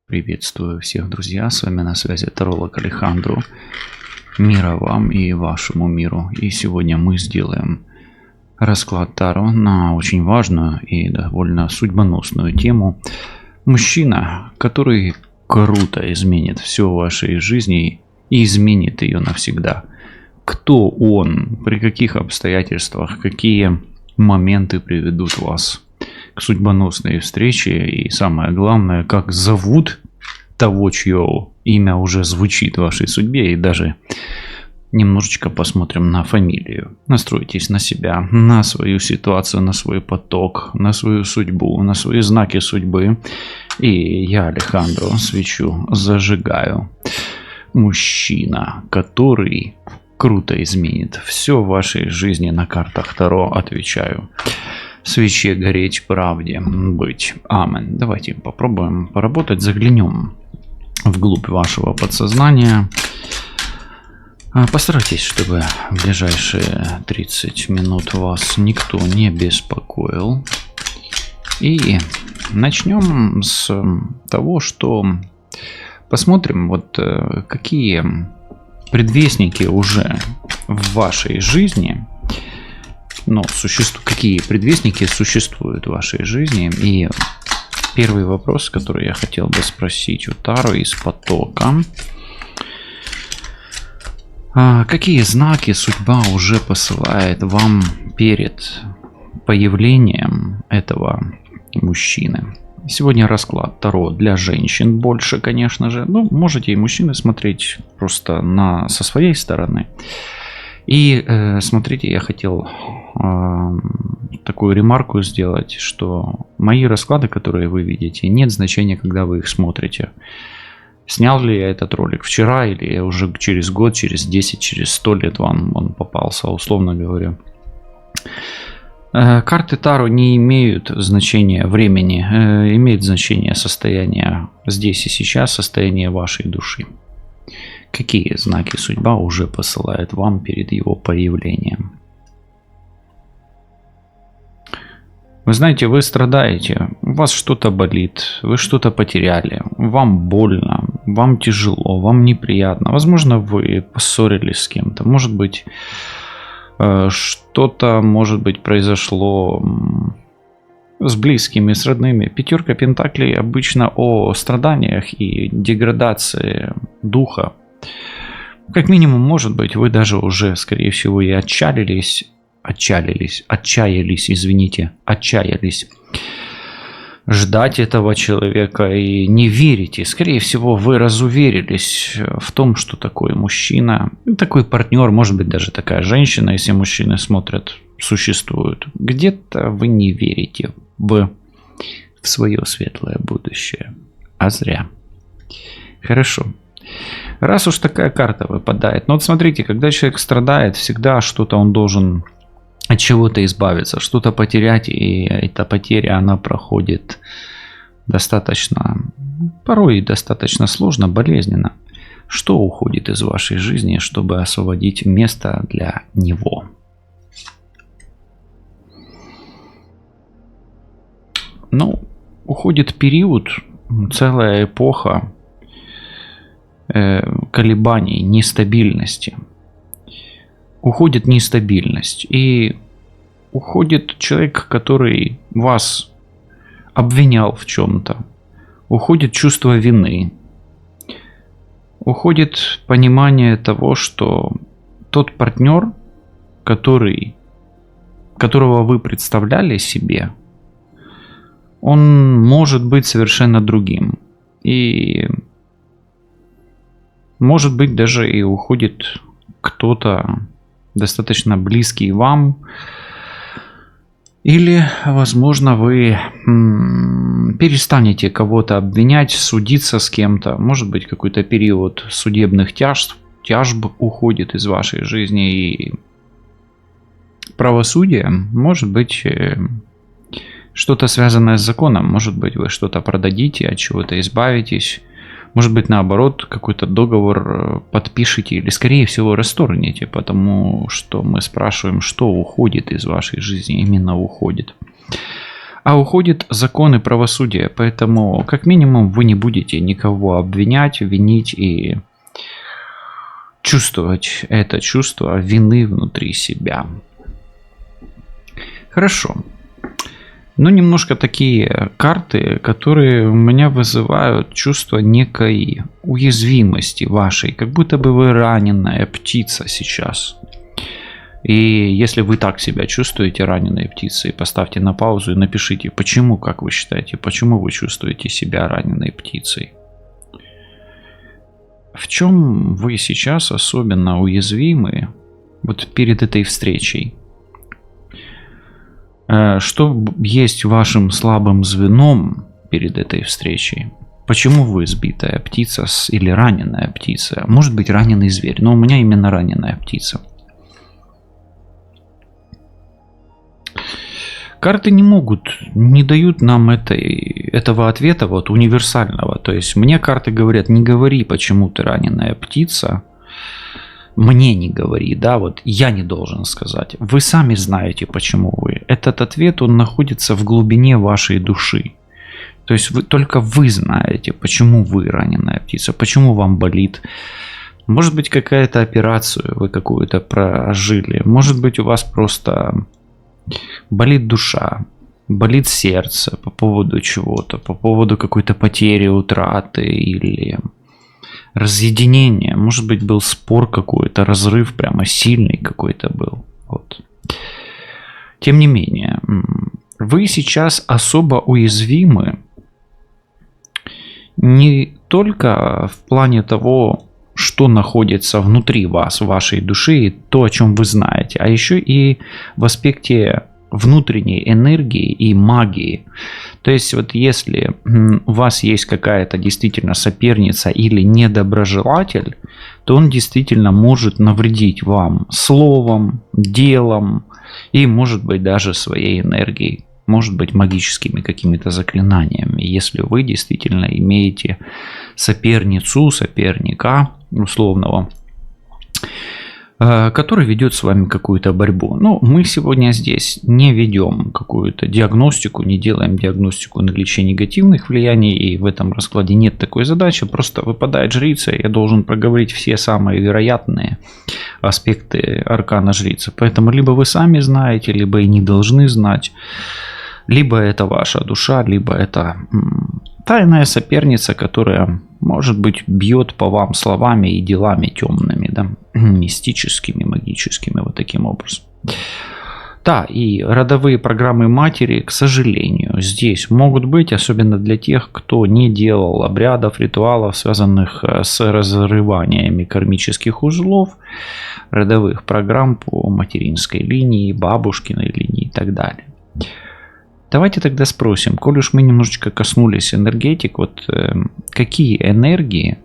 Приветствую всех, друзья, с вами на связи таролог Алехандро. Мира вам и вашему миру. И сегодня мы сделаем расклад Таро на очень важную и довольно судьбоносную тему. Мужчина, который круто изменит все в вашей жизни и изменит ее навсегда. Кто он, при каких обстоятельствах, какие моменты приведут вас к судьбоносной встрече, и самое главное, как зовут того, чье имя уже звучит в вашей судьбе, и даже немножечко посмотрим на фамилию. Настройтесь на себя, на свою ситуацию, на свой поток, на свою судьбу, на свои знаки судьбы. И я, Алехандро, свечу зажигаю. Мужчина, который круто изменит все в вашей жизни, на картах Таро отвечаю. Свече гореть, правде быть. Амен. Давайте попробуем поработать, заглянем вглубь вашего подсознания. Постарайтесь, чтобы в ближайшие 30 минут вас никто не беспокоил. И начнем с того, что посмотрим, вот какие предвестники уже в вашей жизни, какие предвестники существуют в вашей жизни. И первый вопрос, который я хотел бы спросить у Таро из потока. Какие знаки судьба уже посылает вам перед появлением этого мужчины? Сегодня расклад Таро для женщин больше, конечно же. Можете и мужчины смотреть просто со своей стороны. И смотрите, я хотел такую ремарку сделать, что мои расклады, которые вы видите, нет значения, когда вы их смотрите. Снял ли я этот ролик вчера, или уже через год, через 10, через 100 лет вам он попался, условно говоря. Карты Таро не имеют значения времени, имеет значение состояние здесь и сейчас, состояние вашей души. Какие знаки судьба уже посылает вам перед его появлением? Вы знаете, вы страдаете, у вас что-то болит, вы что-то потеряли, вам больно, вам тяжело, вам неприятно. Возможно, вы поссорились с кем-то, может быть, что-то, произошло с близкими, с родными. Пятерка пентаклей обычно о страданиях и деградации духа. Как минимум, может быть, вы даже уже, скорее всего, и отчаялись ждать этого человека и не верите. Скорее всего, вы разуверились в том, что такой мужчина, такой партнер, может быть, даже такая женщина, если мужчины смотрят, существует. Где-то вы не верите в свое светлое будущее. А зря. Хорошо. Раз уж такая карта выпадает. Вот смотрите, когда человек страдает, всегда что-то он должен от чего-то избавиться, что-то потерять, и эта потеря, она проходит порой достаточно сложно, болезненно. Что уходит из вашей жизни, чтобы освободить место для него? Уходит период, целая эпоха колебаний, нестабильности. Уходит нестабильность, и уходит человек, который вас обвинял в чем-то. Уходит чувство вины. Уходит понимание того, что тот партнер, которого вы представляли себе, он может быть совершенно другим. И может быть, даже и уходит кто-то достаточно близкий вам. Или, возможно, вы перестанете кого-то обвинять, судиться с кем-то. Может быть, какой-то период судебных тяжб уходит из вашей жизни. И правосудие, может быть, что-то связанное с законом. Может быть, вы что-то продадите, от чего-то избавитесь. Может быть, наоборот, какой-то договор подпишите или, скорее всего, расторгнете, потому что мы спрашиваем, что уходит из вашей жизни, именно уходит. а уходит закон и правосудие. Поэтому, как минимум, вы не будете никого обвинять, винить и чувствовать это чувство вины внутри себя. Хорошо. Но немножко такие карты, которые у меня вызывают чувство некой уязвимости вашей, как будто бы вы раненая птица сейчас. И если вы так себя чувствуете, раненой птицей, поставьте на паузу и напишите, почему, как вы считаете, почему вы чувствуете себя раненой птицей. В чем вы сейчас особенно уязвимы вот перед этой встречей? Что есть вашим слабым звеном перед этой встречей? Почему вы сбитая птица или раненая птица? Может быть, раненый зверь, но у меня именно раненая птица. Карты не дают нам этого ответа вот универсального. То есть мне карты говорят, не говори, почему ты раненая птица. Мне не говори, да, вот я не должен сказать. Вы сами знаете, почему вы. Этот ответ, он находится в глубине вашей души. То есть только вы знаете, почему вы раненая птица, почему вам болит. Может быть, какая-то операцию вы какую-то прожили. Может быть, у вас просто болит душа, болит сердце по поводу чего-то, по поводу какой-то потери, утраты или разъединения. Может быть, был спор какой-то, разрыв прямо сильный какой-то был. Вот. Тем не менее, вы сейчас особо уязвимы не только в плане того, что находится внутри вас, вашей души, и то, о чем вы знаете, а еще и в аспекте внутренней энергии и магии. То есть вот если у вас есть какая-то действительно соперница или недоброжелатель, то он действительно может навредить вам словом, делом и, может быть, даже своей энергией, может быть, магическими какими-то заклинаниями, если вы действительно имеете соперницу, соперника условного, который ведет с вами какую-то борьбу. Но мы сегодня здесь не ведем какую-то диагностику, не делаем диагностику наличия негативных влияний, и в этом раскладе нет такой задачи. Просто выпадает жрица, и я должен проговорить все самые вероятные аспекты аркана жрицы. Поэтому либо вы сами знаете, либо и не должны знать, либо это ваша душа, либо это тайная соперница, которая, может быть, бьет по вам словами и делами темными, да, мистическими, магическими, вот таким образом. Да, и родовые программы матери, к сожалению, здесь могут быть, особенно для тех, кто не делал обрядов, ритуалов, связанных с разрываниями кармических узлов, родовых программ по материнской линии, бабушкиной линии и так далее. Давайте тогда спросим, коль уж мы немножечко коснулись энергетик, вот какие энергии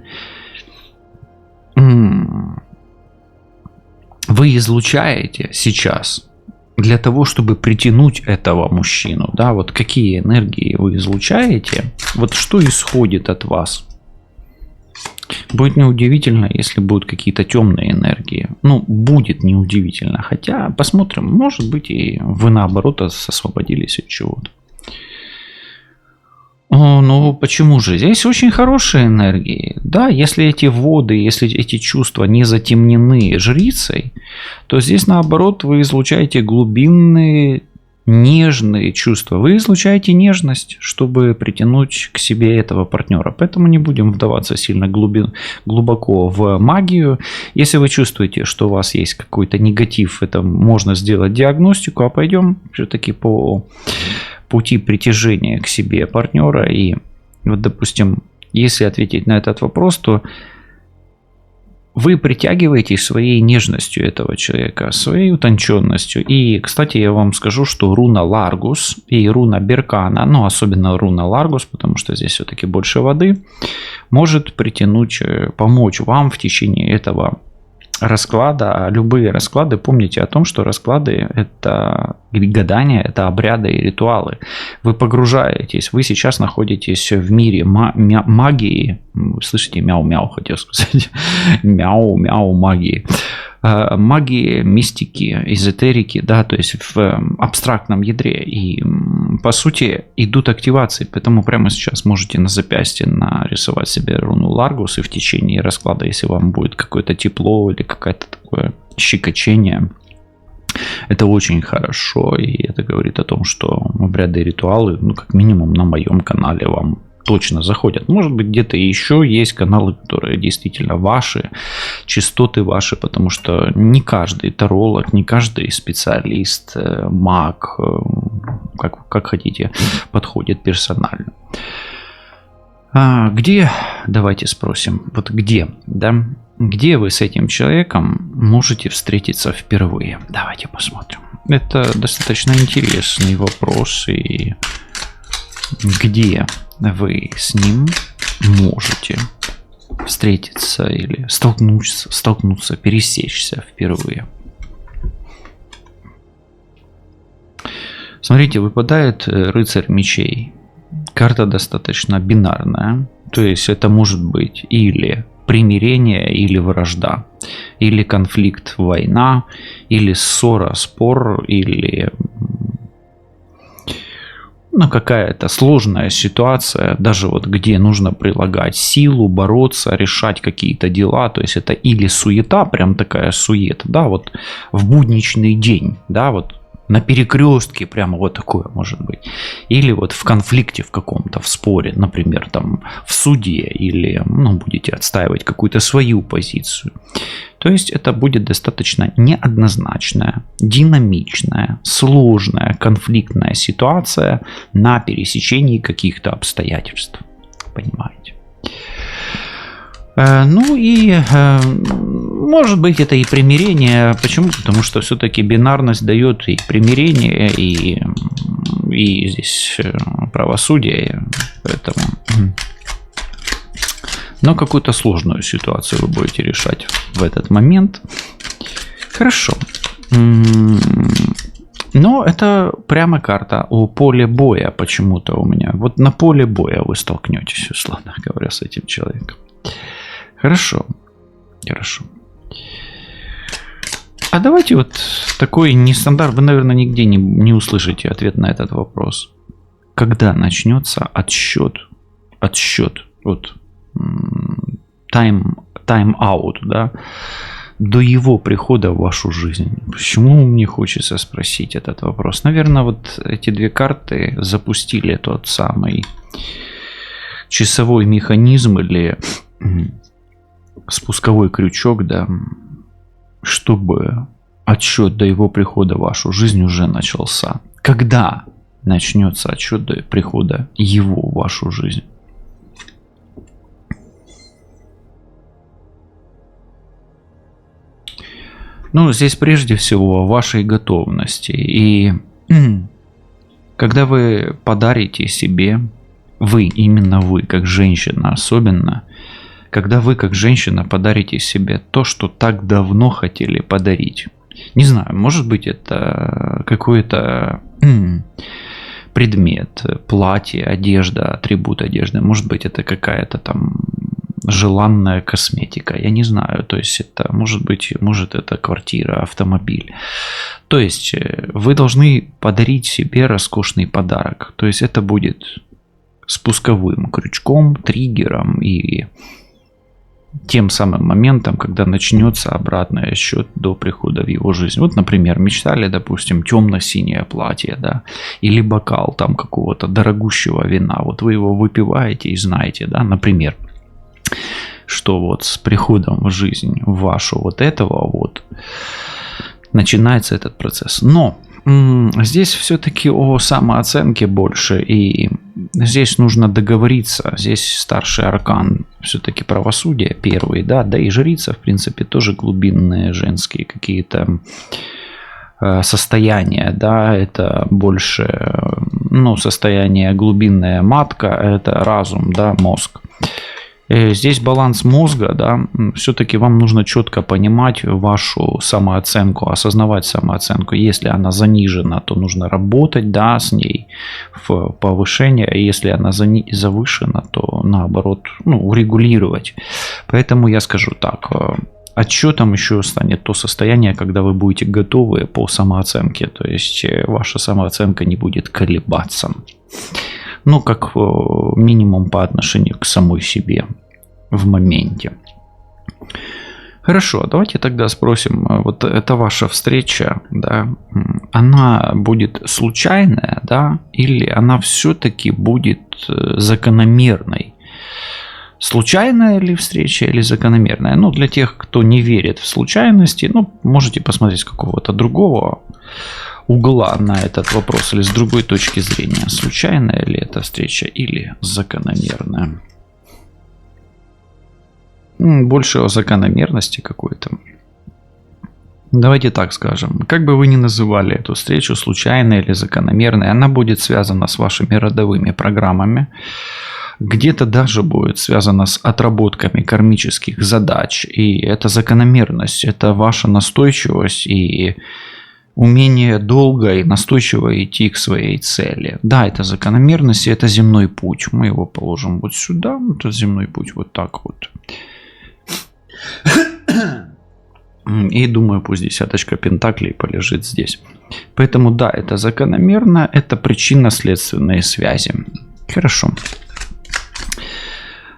вы излучаете сейчас для того, чтобы притянуть этого мужчину, да, вот какие энергии вы излучаете, вот что исходит от вас. Будет неудивительно, если будут какие-то темные энергии. Ну, будет неудивительно. Хотя, посмотрим, может быть, и вы наоборот освободились от чего-то. Ну, почему же? Здесь очень хорошие энергии. Да, если эти воды, если эти чувства не затемнены жрицей, то здесь, наоборот, вы излучаете глубинные, нежные чувства. Вы излучаете нежность, чтобы притянуть к себе этого партнера. Поэтому не будем вдаваться сильно глубоко в магию. Если вы чувствуете, что у вас есть какой-то негатив, это можно сделать диагностику, а пойдем все-таки по пути притяжения к себе партнера. И вот, допустим, если ответить на этот вопрос, то вы притягиваетесь своей нежностью этого человека, своей утонченностью. И, кстати, я вам скажу, что руна Ларгус и руна Беркана, ну, особенно руна Ларгус, потому что здесь все-таки больше воды, может притянуть, помочь вам в течение этого расклада. Любые расклады, помните о том, что расклады — это гадания, это обряды и ритуалы. Вы погружаетесь, вы сейчас находитесь в мире магии. Слышите, мяу-мяу, хотел сказать. Мяу-мяу магии. Магии, мистики, эзотерики, да, то есть в абстрактном ядре. И по сути, идут активации, поэтому прямо сейчас можете на запястье нарисовать себе руну Ларгус, и в течение расклада, если вам будет какое-то тепло или какое-то такое щекочение, это очень хорошо, и это говорит о том, что обряды и ритуалы, ну, как минимум на моем канале вам точно заходят. Может быть, где-то еще есть каналы, которые действительно ваши, частоты ваши, потому что не каждый таролог, не каждый специалист, маг, как хотите, подходит персонально. Где, давайте спросим, вот где, да? Где вы с этим человеком можете встретиться впервые? Давайте посмотрим. Это достаточно интересный вопрос. И где вы с ним можете встретиться или столкнуться, пересечься впервые? Смотрите, выпадает рыцарь мечей. Карта достаточно бинарная. То есть это может быть или примирение, или вражда, или конфликт, война, или ссора, спор, или какая-то сложная ситуация, даже вот где нужно прилагать силу, бороться, решать какие-то дела. То есть это или суета, прям такая суета, да, вот в будничный день, да, вот на перекрестке прямо вот такое может быть. Или вот в конфликте в каком-то, в споре, например, там в суде, или будете отстаивать какую-то свою позицию. То есть это будет достаточно неоднозначная, динамичная, сложная, конфликтная ситуация на пересечении каких-то обстоятельств. Понимаете? Ну и может быть это и примирение. Почему? Потому что все-таки бинарность дает и примирение, и здесь правосудие. Поэтому... Но какую-то сложную ситуацию вы будете решать в этот момент. Хорошо. Но это прямо карта о поле боя почему-то у меня. Вот на поле боя вы столкнетесь, условно говоря, с этим человеком. Хорошо. Хорошо. А давайте вот такой нестандарт. Вы, наверное, нигде не услышите ответ на этот вопрос. Когда начнется отсчет? Вот тайм-аут, да, до его прихода в вашу жизнь. Почему мне хочется спросить этот вопрос? Наверное, вот эти две карты запустили тот самый часовой механизм или спусковой крючок, да, чтобы отсчет до его прихода в вашу жизнь уже начался. Когда начнется отсчет до прихода его в вашу жизнь? Ну, здесь прежде всего о вашей готовности. И когда вы подарите себе, именно вы, как женщина особенно, когда вы, как женщина, подарите себе то, что так давно хотели подарить. Не знаю, может быть, это какой-то предмет, платье, одежда, атрибут одежды. Может быть, это какая-то там желанная косметика, я не знаю, то есть это может это квартира, автомобиль. То есть вы должны подарить себе роскошный подарок, то есть это будет спусковым крючком, триггером и тем самым моментом, когда начнется обратный отсчет до прихода в его жизнь. Вот, например, мечтали, допустим, темно-синее платье, да, или бокал там какого-то дорогущего вина, вот вы его выпиваете и знаете, да, например, что вот с приходом в жизнь вашу вот этого вот начинается этот процесс. Но здесь все-таки о самооценке больше, и здесь нужно договориться. Здесь старший аркан все-таки правосудие первый, да и жрица, в принципе, тоже глубинные женские какие-то состояния, да, это больше, состояние глубинная матка, это разум, да, мозг. Здесь баланс мозга, да, все-таки вам нужно четко понимать вашу самооценку, осознавать самооценку. Если она занижена, то нужно работать, да, с ней в повышение, а если она завышена, то наоборот, урегулировать. Поэтому я скажу так, отчетом еще станет то состояние, когда вы будете готовы по самооценке. То есть ваша самооценка не будет колебаться. Ну, как минимум по отношению к самой себе в моменте. Хорошо, давайте тогда спросим, вот эта ваша встреча, да, она будет случайная, да, или она все-таки будет закономерной? Случайная ли встреча или закономерная? Ну, для тех, кто не верит в случайности, ну, можете посмотреть с какого-то другого угла на этот вопрос или с другой точки зрения. Случайная ли эта встреча или закономерная? Больше о закономерности какой-то. Давайте так скажем. Как бы вы ни называли эту встречу, случайной или закономерной, она будет связана с вашими родовыми программами. Где-то даже будет связана с отработками кармических задач. И эта закономерность, это ваша настойчивость и умение долго и настойчиво идти к своей цели. Да, это закономерность, и это земной путь. Мы его положим вот сюда, это земной путь вот так вот. И думаю, пусть десяточка пентаклей полежит здесь. Поэтому да, это закономерно, это причинно-следственные связи. Хорошо.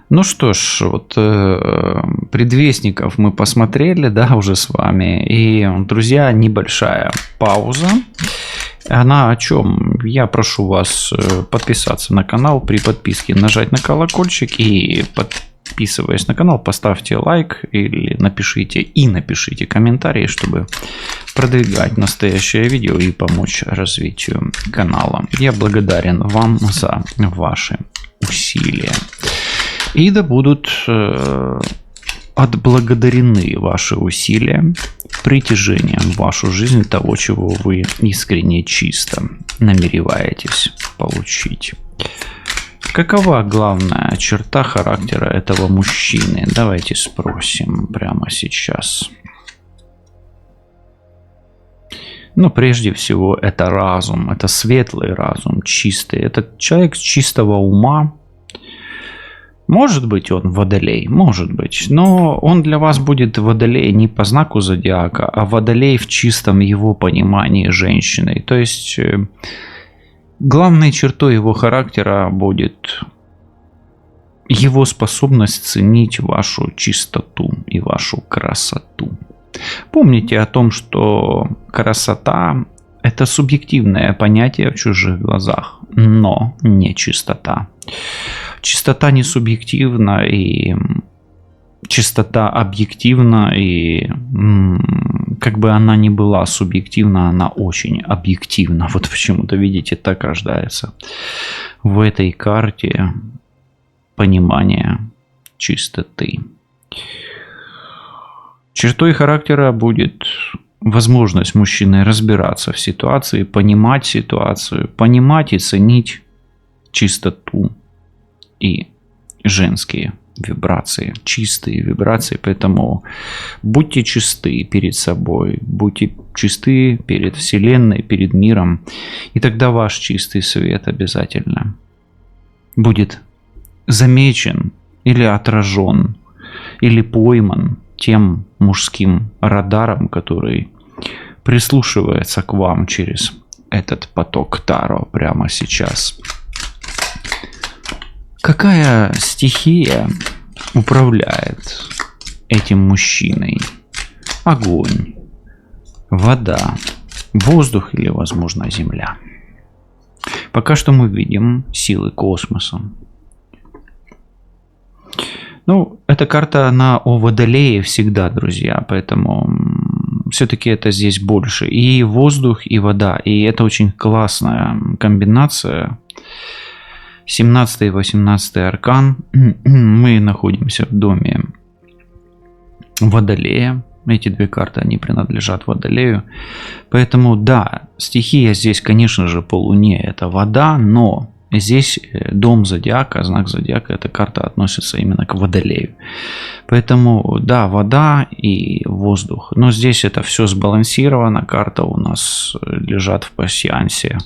Ну что ж, вот предвестников мы посмотрели, да, уже с вами. И, друзья, небольшая пауза. Она о чем? Я прошу вас подписаться на канал, при подписке нажать на колокольчик и подписываясь на канал, поставьте лайк или напишите комментарий, чтобы продвигать настоящее видео и помочь развитию канала. Я благодарен вам за ваши усилия. И да будут отблагодарены ваши усилия притяжением в вашу жизнь того, чего вы искренне чисто намереваетесь получить. Какова главная черта характера этого мужчины? Давайте спросим прямо сейчас. Но прежде всего это разум, это светлый разум, чистый. Это человек чистого ума. Может быть, он водолей, может быть, но он для вас будет водолей не по знаку зодиака, а водолей в чистом его понимании женщиной. То есть главной чертой его характера будет его способность ценить вашу чистоту и вашу красоту. Помните о том, что красота – это субъективное понятие в чужих глазах, но не чистота. Чистота не субъективна, и чистота объективна, и как бы она ни была субъективна, она очень объективна. Вот почему-то, видите, так рождается в этой карте понимание чистоты. Чертой характера будет возможность мужчины разбираться в ситуации, понимать ситуацию, понимать и ценить чистоту и женские вибрации, чистые вибрации. Поэтому будьте чисты перед собой, будьте чисты перед Вселенной, перед миром, и тогда ваш чистый свет обязательно будет замечен или отражен, или пойман тем мужским радаром, который прислушивается к вам через этот поток Таро прямо сейчас. Какая стихия управляет этим мужчиной? Огонь, вода, воздух или, возможно, земля? Пока что мы видим силы космоса. Ну, эта карта, она о Водолее всегда, друзья, поэтому все-таки это здесь больше. И воздух, и вода. И это очень классная комбинация. 17 и 18 аркан. Мы находимся в доме Водолея. Эти две карты, они принадлежат Водолею. Поэтому, да, стихия здесь, конечно же, по Луне это вода, но здесь дом зодиака, знак зодиака, эта карта относится именно к Водолею. Поэтому, да, вода и воздух. Но здесь это все сбалансировано. Карта у нас лежат в пассиансе.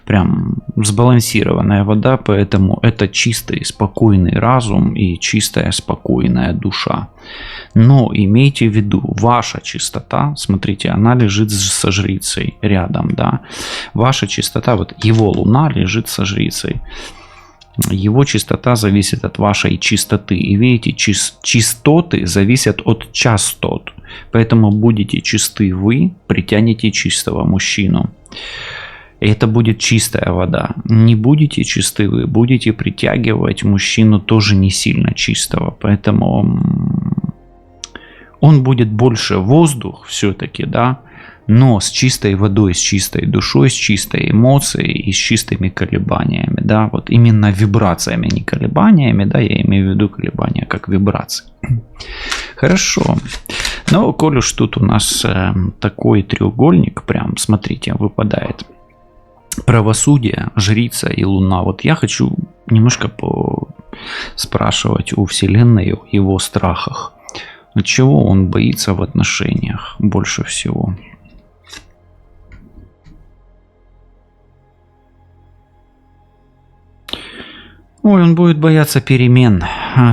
Прям сбалансированная вода. Поэтому это чистый, спокойный разум и чистая, спокойная душа. Но имейте в виду, ваша чистота, смотрите, она лежит со жрицей рядом, да. Ваша чистота, вот его луна лежит со жрицей. Его чистота зависит от вашей чистоты. И видите, чистоты зависят от частот. Поэтому будете чисты вы, притянете чистого мужчину. И это будет чистая вода. Не будете чисты вы, будете притягивать мужчину тоже не сильно чистого. Поэтому он будет больше воздух все-таки, да, но с чистой водой, с чистой душой, с чистой эмоцией и с чистыми колебаниями, да, вот именно вибрациями, не колебаниями, да, я имею в виду колебания как вибрации. Хорошо. Но коль уж тут у нас такой треугольник, прям, смотрите, выпадает правосудие, жрица и луна. Вот я хочу немножко спрашивать у Вселенной о его страхах. От чего он боится в отношениях больше всего? Ой, он будет бояться перемен.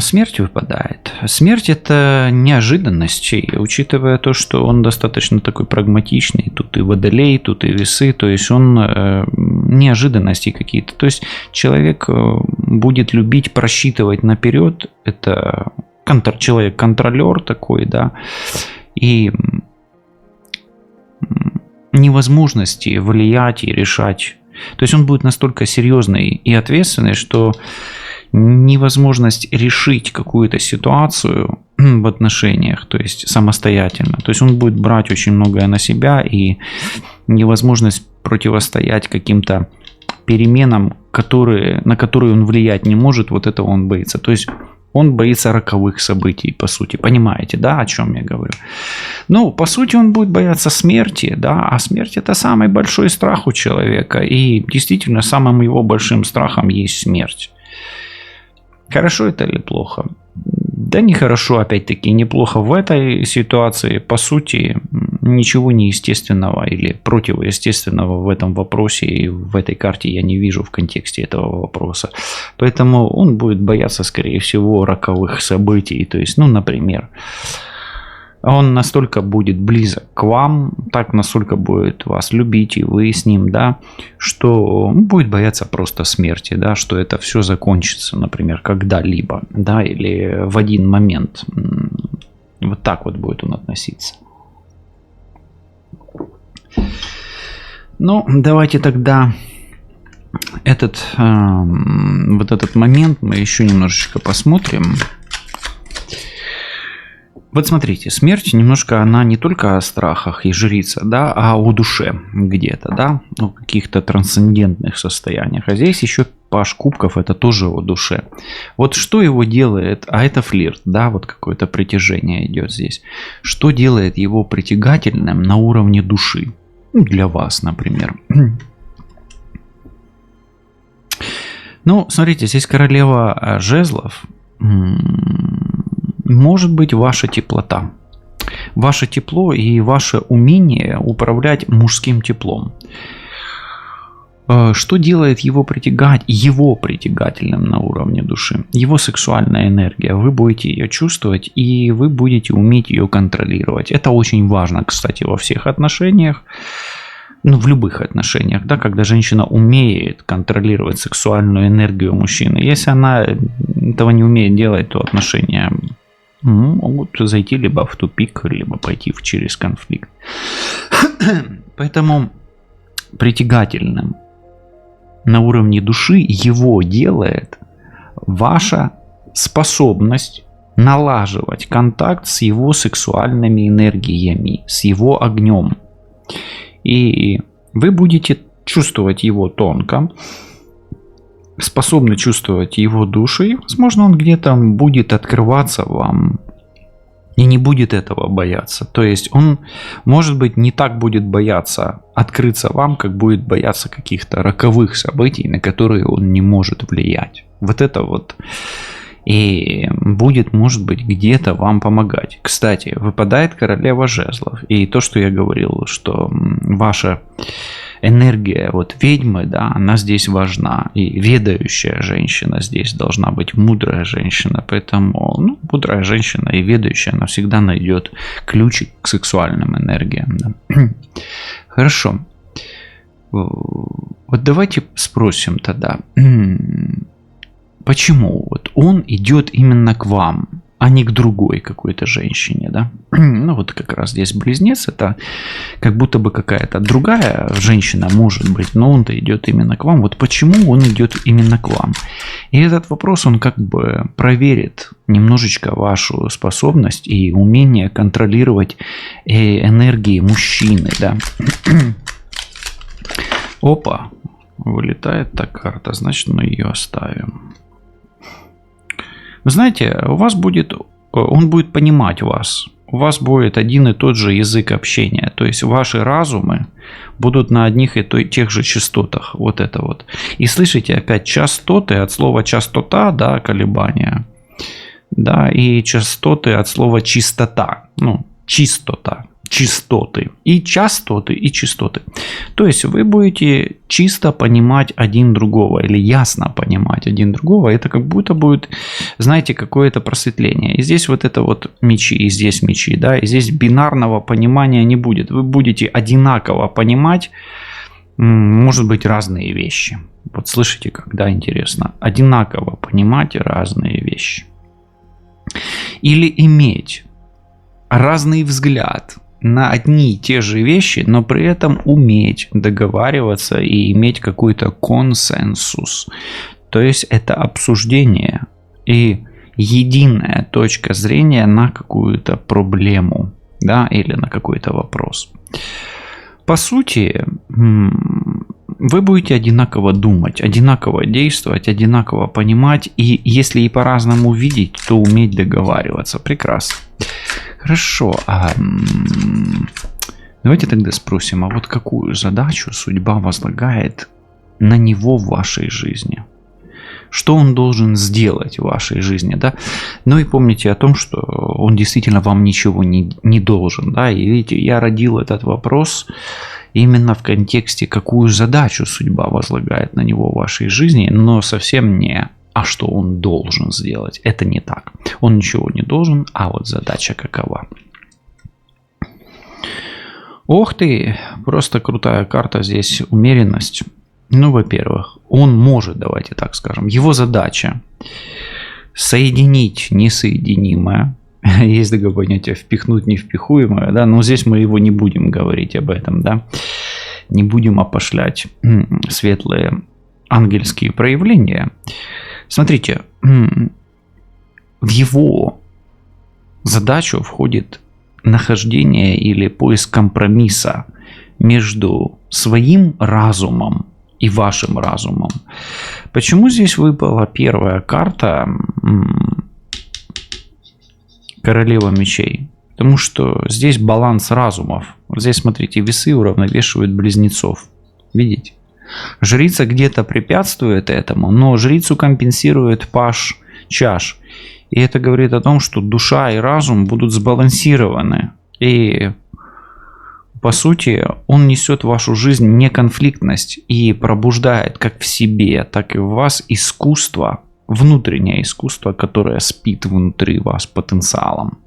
Смерть выпадает. Смерть — это неожиданность, учитывая то, что он достаточно такой прагматичный. Тут и водолей, тут и весы. То есть он неожиданности какие-то. То есть человек будет любить просчитывать наперед. Это человек-контролер такой, да. И невозможности влиять и решать. То есть он будет настолько серьезный и ответственный, что невозможность решить какую-то ситуацию в отношениях, то есть самостоятельно. То есть он будет брать очень многое на себя, и невозможность противостоять каким-то переменам, на которые он влиять не может, вот этого он боится. То есть он боится роковых событий, по сути. Понимаете, да, о чем я говорю? Ну, по сути, он будет бояться смерти, да, а смерть — это самый большой страх у человека. И действительно, самым его большим страхом есть смерть. Хорошо это или плохо? Да нехорошо, опять-таки, неплохо в этой ситуации. По сути, ничего неестественного или противоестественного в этом вопросе и в этой карте я не вижу в контексте этого вопроса. Поэтому он будет бояться, скорее всего, роковых событий. То есть, ну, например, он настолько будет близок к вам, так настолько будет вас любить, и вы с ним, да, что будет бояться просто смерти, да, что это все закончится, например, когда-либо, да, или в один момент. Вот так вот будет он относиться. Ну, давайте тогда этот момент мы еще немножечко посмотрим. Вот смотрите, смерть немножко, она не только о страхах и жрица, да, а о душе где-то, да, о каких-то трансцендентных состояниях. А здесь еще паж кубков, это тоже о душе. Вот что его делает, а это флирт, да, вот какое-то притяжение идет здесь. Что делает его притягательным на уровне души? Для вас, например. Ну, смотрите, здесь королева жезлов. Может быть ваша теплота. Ваше тепло и ваше умение управлять мужским теплом. Что делает его притягательным на уровне души? Его сексуальная энергия. Вы будете ее чувствовать, и вы будете уметь ее контролировать. Это очень важно, кстати, во всех отношениях. Ну, в любых отношениях, да, когда женщина умеет контролировать сексуальную энергию мужчины. Если она этого не умеет делать, то отношения могут зайти либо в тупик, либо пойти через конфликт. Поэтому притягательным на уровне души его делает ваша способность налаживать контакт с его сексуальными энергиями, с его огнем. И вы будете чувствовать его тонко, способны чувствовать его душу, и, возможно, он где-то будет открываться вам и не будет этого бояться. То есть он, может быть, не так будет бояться открыться вам, как будет бояться каких-то роковых событий, на которые он не может влиять. Вот это вот и будет, может быть, где-то вам помогать. Кстати, выпадает королева жезлов. И то, что я говорил, что ваша энергия вот ведьмы, да, она здесь важна. И ведающая женщина здесь должна быть мудрая женщина. Поэтому, ну, мудрая женщина и ведающая, она всегда найдет ключик к сексуальным энергиям. Да. Хорошо. Вот давайте спросим тогда, почему вот он идет именно к вам, а не к другой какой-то женщине, да? Ну вот как раз здесь близнец, это как будто бы какая-то другая женщина может быть, но он-то идет именно к вам. Вот почему он идет именно к вам? И этот вопрос, он как бы проверит немножечко вашу способность и умение контролировать энергии мужчины, да? Опа, вылетает та карта, значит мы ее оставим. Вы знаете, он будет понимать вас. У вас будет один и тот же язык общения. То есть ваши разумы будут на одних и тех же частотах. Вот это вот. И слышите, опять частоты от слова частота, да, колебания. Да, и частоты от слова чистота. Ну, чистота. Частоты. И частоты, и частоты. То есть вы будете чисто понимать один другого или ясно понимать один другого. Это как будто будет, знаете, какое-то просветление. И здесь вот это вот мечи, и здесь мечи, да, и здесь бинарного понимания не будет. Вы будете одинаково понимать, может быть, разные вещи. Вот слышите, когда интересно. Одинаково понимать разные вещи. Или иметь разный взгляд на одни и те же вещи, но при этом уметь договариваться и иметь какой-то консенсус. То есть это обсуждение и единая точка зрения на какую-то проблему, да, или на какой-то вопрос. По сути, вы будете одинаково думать, одинаково действовать, одинаково понимать, и если и по-разному видеть, то уметь договариваться. Прекрасно. Хорошо, давайте тогда спросим, а вот какую задачу судьба возлагает на него в вашей жизни? Что он должен сделать в вашей жизни, да? Ну и помните о том, что он действительно вам ничего не должен, да? И видите, я родил этот вопрос именно в контексте, какую задачу судьба возлагает на него в вашей жизни, но совсем не а что он должен сделать. Это не так. Он ничего не должен, а вот задача какова. Ох ты, просто крутая карта здесь, умеренность. Ну, во-первых, он может, давайте так скажем, его задача соединить несоединимое. Есть такое понятие впихнуть невпихуемое, да, но здесь мы его не будем говорить об этом, да. Не будем опошлять светлые ангельские проявления. Смотрите, в его задачу входит нахождение или поиск компромисса между своим разумом и вашим разумом. Почему здесь выпала первая карта Королева мечей? Потому что здесь баланс разумов. Здесь, смотрите, весы уравновешивают близнецов. Видите? Жрица где-то препятствует этому, но жрицу компенсирует паж чаш. И это говорит о том, что душа и разум будут сбалансированы. И по сути он несет в вашу жизнь неконфликтность и пробуждает как в себе, так и в вас искусство, внутреннее искусство, которое спит внутри вас потенциалом.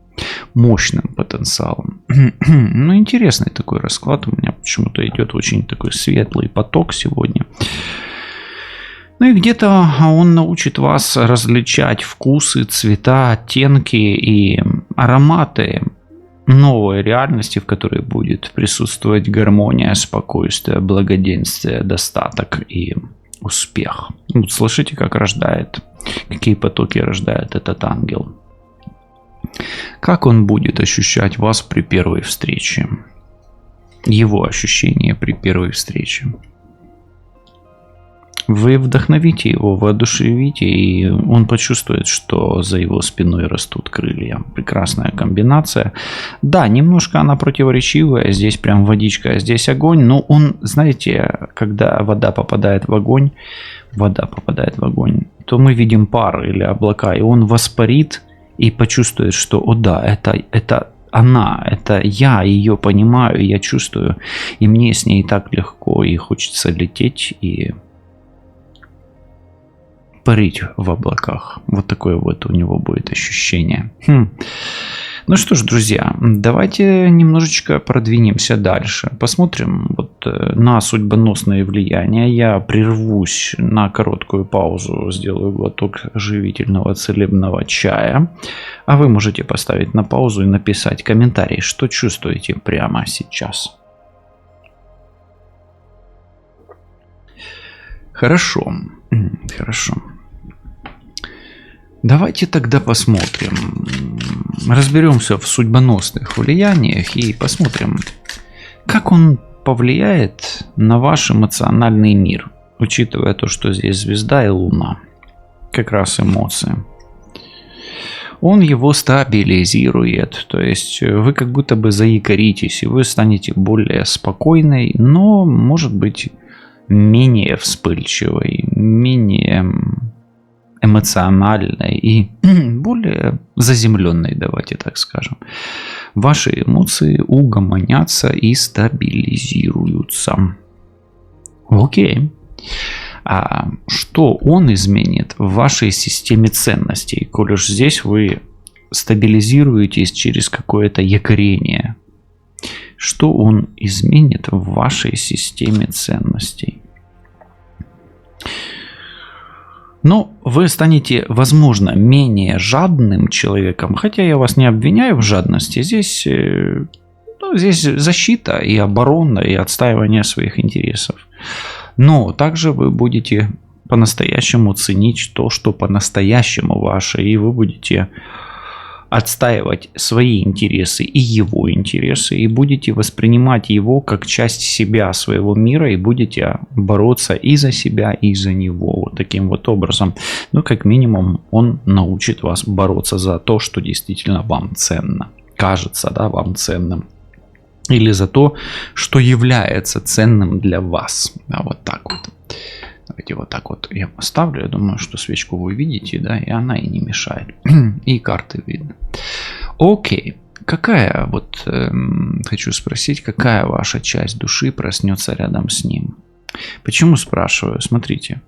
Мощным потенциалом. Ну, интересный такой расклад у меня почему-то идет, очень такой светлый поток сегодня. Ну и где-то он научит вас различать вкусы, цвета, оттенки и ароматы новой реальности, в которой будет присутствовать гармония, спокойствие, благоденствие, достаток и успех. Вот слышите, как рождает, какие потоки рождает этот ангел. Как он будет ощущать вас при первой встрече? Его ощущения при первой встрече. Вы вдохновите его, воодушевите, и он почувствует, что за его спиной растут крылья. Прекрасная комбинация. Да, немножко она противоречивая. Здесь прям водичка, а здесь огонь. Но он, знаете, когда вода попадает в огонь, то мы видим пар или облака, и он воспарит и почувствует, что, о да, это она, это я ее понимаю, я чувствую, и мне с ней так легко, и хочется лететь и парить в облаках. Вот такое вот у него будет ощущение. Ну что ж, друзья, давайте немножечко продвинемся дальше. Посмотрим вот на судьбоносные влияния. Я прервусь на короткую паузу, сделаю глоток живительного целебного чая. А вы можете поставить на паузу и написать комментарий, что чувствуете прямо сейчас. Хорошо, хорошо. Давайте тогда посмотрим, разберемся в судьбоносных влияниях и посмотрим, как он повлияет на ваш эмоциональный мир, учитывая то, что здесь звезда и луна, как раз эмоции. Он его стабилизирует, то есть вы как будто бы заикаритесь, и вы станете более спокойной, но, может быть, менее вспыльчивой, менее эмоциональной и более заземленной, давайте так скажем. Ваши эмоции угомонятся и стабилизируются. Окей. А что он изменит в вашей системе ценностей, коль уж здесь вы стабилизируетесь через какое-то якорение? Что он изменит в вашей системе ценностей? Но вы станете, возможно, менее жадным человеком, хотя я вас не обвиняю в жадности. Здесь защита и оборона, и отстаивание своих интересов. Но также вы будете по-настоящему ценить то, что по-настоящему ваше, и вы будете отстаивать свои интересы и его интересы, и будете воспринимать его как часть себя, своего мира, и будете бороться и за себя, и за него. Вот таким вот образом. Ну, как минимум, он научит вас бороться за то, что действительно вам ценно. Кажется, да, вам ценным. Или за то, что является ценным для вас. Да, вот так вот. Давайте вот так вот я поставлю. Я думаю, что свечку вы видите, да, и она и не мешает. И карты видно. Окей. Какая, вот, хочу спросить, какая ваша часть души проснется рядом с ним? Почему спрашиваю? Смотрите.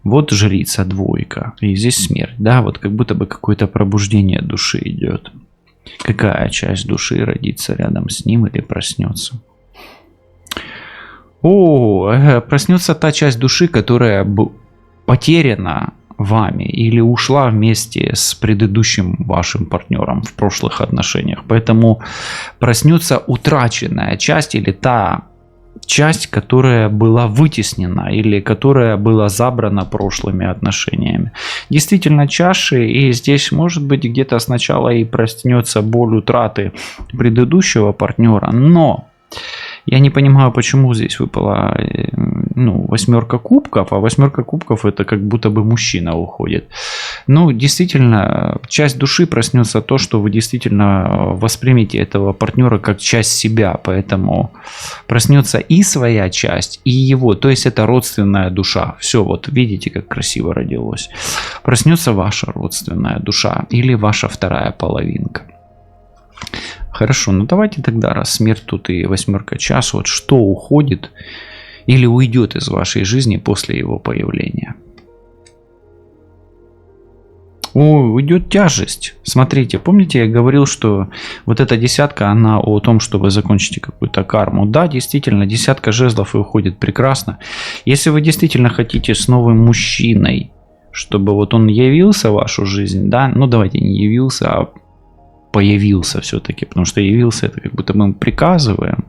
Вот жрица, двойка. И здесь смерть. Да, вот как будто бы какое-то пробуждение души идет. Какая часть души родится рядом с ним или проснется? Проснется та часть души, которая потеряна вами или ушла вместе с предыдущим вашим партнером в прошлых отношениях. Поэтому проснется утраченная часть или та часть, которая была вытеснена или которая была забрана прошлыми отношениями. Действительно чаши, и здесь может быть где-то сначала и проснется боль утраты предыдущего партнера, но я не понимаю, почему здесь выпала восьмерка кубков, а восьмерка кубков это как будто бы мужчина уходит. Ну, действительно, часть души проснется то, что вы действительно воспримете этого партнера как часть себя, поэтому проснется и своя часть, и его, то есть это родственная душа. Все, вот видите, как красиво родилось. Проснется ваша родственная душа или ваша вторая половинка. Хорошо, ну давайте тогда, раз смерть тут и восьмерка чаш, вот что уходит или уйдет из вашей жизни после его появления? Уйдет тяжесть. Смотрите, помните, я говорил, что вот эта десятка, она о том, что вы закончите какую-то карму. Да, действительно, десятка жезлов и уходит прекрасно. Если вы действительно хотите с новым мужчиной, чтобы вот он явился в вашу жизнь, да, ну давайте не явился, а появился все-таки, потому что явился это как будто мы приказываем,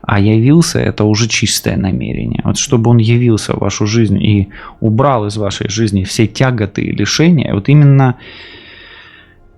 а явился это уже чистое намерение. Вот чтобы он явился в вашу жизнь и убрал из вашей жизни все тяготы и лишения, вот именно